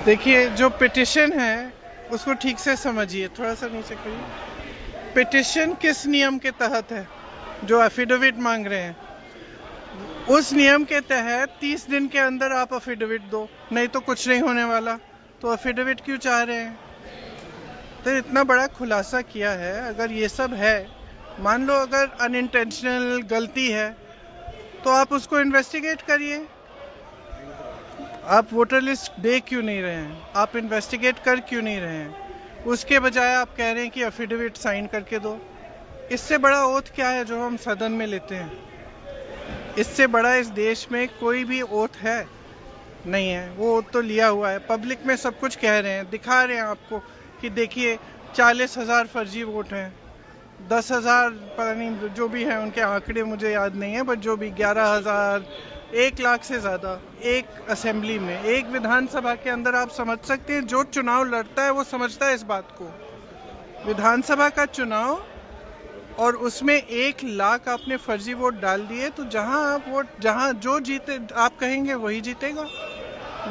देखिए, जो पिटिशन है उसको ठीक से समझिए, थोड़ा सा नीचे करिए। पिटिशन किस नियम के तहत है? जो एफिडेविट मांग रहे हैं, उस नियम के तहत 30 दिन के अंदर आप एफिडेविट दो, नहीं तो कुछ नहीं होने वाला। तो एफिडेविट क्यों चाह रहे हैं? तो इतना बड़ा खुलासा किया है। अगर ये सब है, मान लो अगर अनइंटेंशनल गलती है, तो आप उसको इन्वेस्टिगेट करिए। आप वोटर लिस्ट दे क्यों नहीं रहे हैं? आप इन्वेस्टिगेट कर क्यों नहीं रहे हैं? उसके बजाय आप कह रहे हैं कि एफिडेविट साइन करके दो। इससे बड़ा ओथ क्या है जो हम सदन में लेते हैं? इससे बड़ा इस देश में कोई भी ओथ है नहीं है। वो ओथ तो लिया हुआ है, पब्लिक में सब कुछ कह रहे हैं, दिखा रहे हैं आपको कि देखिए 40,000 फर्जी वोट हैं, 10,000 पता नहीं जो भी है, उनके आंकड़े मुझे याद नहीं है, बट जो भी 11,000, 1,00,000 से ज़्यादा एक असेंबली में, एक विधानसभा के अंदर। आप समझ सकते हैं, जो चुनाव लड़ता है वो समझता है इस बात को। विधानसभा का चुनाव, और उसमें 1,00,000 आपने फर्जी वोट डाल दिए, तो जहां जो जीते, आप कहेंगे वही जीतेगा।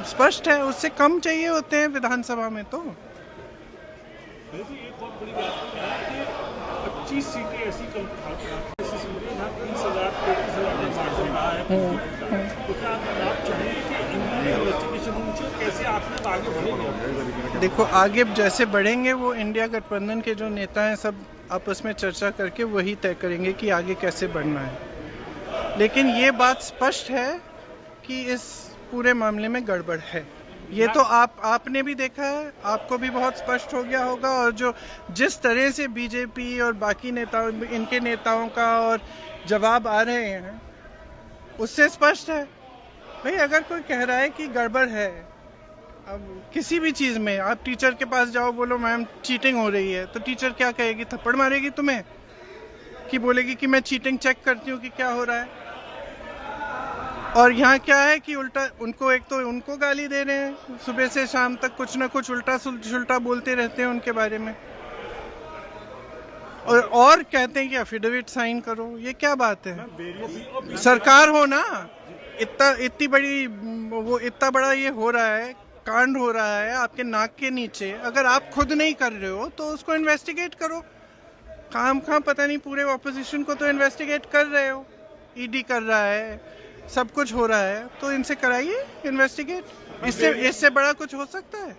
स्पष्ट है, उससे कम चाहिए होते हैं विधानसभा में। तो एक बहुत बड़ी बात है कि 25 सीटें ऐसी जहाँ 30,000 33,000 मार्जिन रहा है, तो क्या आप चाहेंगे कि इनकी इन्वेस्टिगेशन होनी चाहिए? कैसे आप आगे बढ़ेंगे? देखो, आगे जैसे बढ़ेंगे वो इंडिया गठबंधन के जो नेता हैं सब आपस में चर्चा करके वही तय करेंगे कि आगे कैसे बढ़ना है। लेकिन ये बात स्पष्ट है कि इस पूरे मामले में गड़बड़ है। ये तो आपने भी देखा है, आपको भी बहुत स्पष्ट हो गया होगा। और जो जिस तरह से बीजेपी और बाकी नेताओं, इनके नेताओं का और जवाब आ रहे हैं, उससे स्पष्ट है। भाई, अगर कोई कह रहा है कि गड़बड़ है, अब किसी भी चीज में आप टीचर के पास जाओ, बोलो मैम चीटिंग हो रही है, तो टीचर क्या कहेगी? थप्पड़ मारेगी तुम्हें, कि बोलेगी कि मैं चीटिंग चेक करती हूँ कि क्या हो रहा है। और यहाँ क्या है कि उल्टा उनको, एक तो उनको गाली दे रहे हैं, सुबह से शाम तक कुछ ना कुछ उल्टा सुल्टा बोलते रहते हैं उनके बारे में, और कहते हैं कि एफिडेविट साइन करो। ये क्या बात है? सरकार हो ना, इतनी बड़ी, वो इतना बड़ा ये हो रहा है, कांड हो रहा है आपके नाक के नीचे। अगर आप खुद नहीं कर रहे हो तो उसको इन्वेस्टिगेट करो। काम पता नहीं, पूरे ऑपोजिशन को तो इन्वेस्टिगेट कर रहे हो, ईडी कर रहा है, सब कुछ हो रहा है, तो इनसे कराइए इन्वेस्टिगेट। इससे बड़ा कुछ हो सकता है?